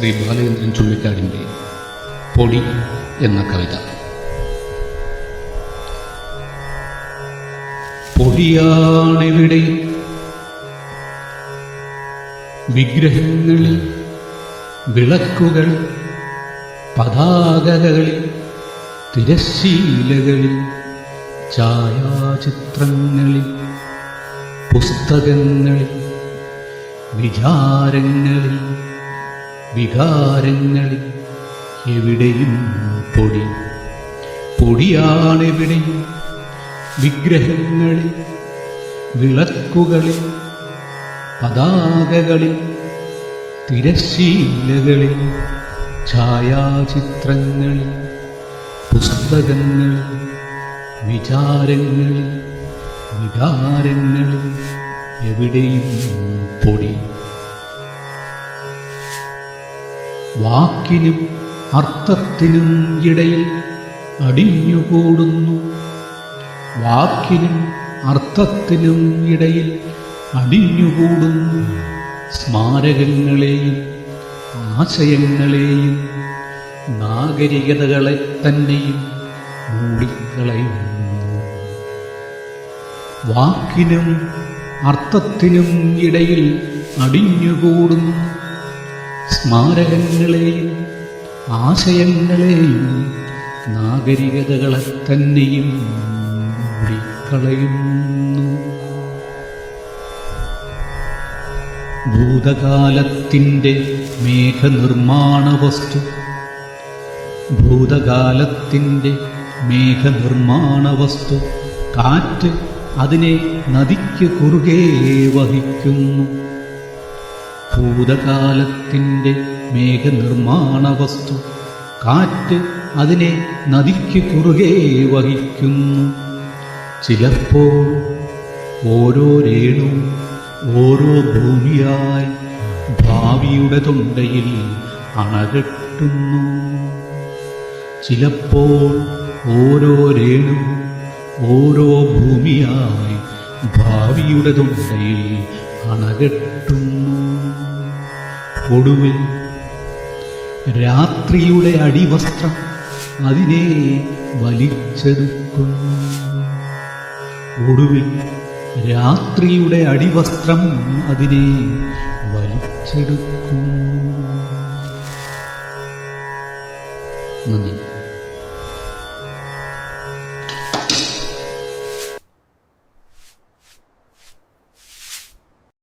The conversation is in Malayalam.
ശ്രീ ബാലചന്ദ്രൻ ചുള്ളിക്കാടിൻ്റെ പൊടി എന്ന കവിത. പൊടിയാണെവിടെ വിഗ്രഹങ്ങളിൽ, വിളക്കുകൾ, പതാകകളിൽ, തിരശ്ശീലകളിൽ, ഛായാചിത്രങ്ങളിൽ, പുസ്തകങ്ങളിൽ, വിചാരങ്ങളിൽ, വികാരങ്ങളിൽ, എവിടെയും പൊടി. പൊടിയാണെവിടെയും വിഗ്രഹങ്ങളിൽ, വിളക്കുകളിൽ, പതാകകളിൽ, തിരശ്ശീലകളിൽ, ഛായാചിത്രങ്ങളിൽ, പുസ്തകങ്ങളിൽ, വിചാരങ്ങളിൽ, വികാരങ്ങളിൽ, എവിടെയും പൊടി. വാക്കിനും അർത്ഥത്തിനും ഇടയിൽ അടിഞ്ഞുകൂടുന്നു, വാക്കിനും അർത്ഥത്തിനും ഇടയിൽ അടിഞ്ഞുകൂടുന്നു, സ്മാരകങ്ങളെയും ആശയങ്ങളെയും നാഗരികതകളെ തന്നെയും മൂടിക്കളയുന്നു. വാക്കിനും അർത്ഥത്തിനും ഇടയിൽ അടിഞ്ഞുകൂടുന്നു, സ്മാരകങ്ങളെയും ആശയങ്ങളെയും നാഗരികതകളെ തന്നെയും മൂടിക്കളയുന്നു. ഭൂതകാലത്തിൻ്റെ മേഘനിർമ്മാണ വസ്തു, ഭൂതകാലത്തിൻ്റെ മേഘനിർമ്മാണ വസ്തു, കാറ്റ് അതിനെ നദിക്ക് കുറുകെ വഹിക്കുന്നു. ഭൂതകാലത്തിൻ്റെ മേഘനിർമ്മാണ വസ്തു, കാറ്റ് അതിനെ നദിക്ക് കുറുകെ വഹിക്കുന്നു. ചിലപ്പോൾ ഓരോ രേണു ഓരോ ഭൂമിയായി ഭാവിയുടെ തൊണ്ടയിൽ അണകെട്ടുന്നു. ചിലപ്പോൾ ഓരോ രേണു ഓരോ ഭൂമിയായി ഭാവിയുടെ തൊണ്ടയിൽ അണകെട്ടുന്നു. ഒടുവിൽ രാത്രിയുടെ അടിവസ്ത്രം അതിനെ വലിച്ചെടുക്കുന്നു. ഒടുവിൽ രാത്രിയുടെ അടിവസ്ത്രം അതിനെ വലിച്ചെടുക്കുന്നു.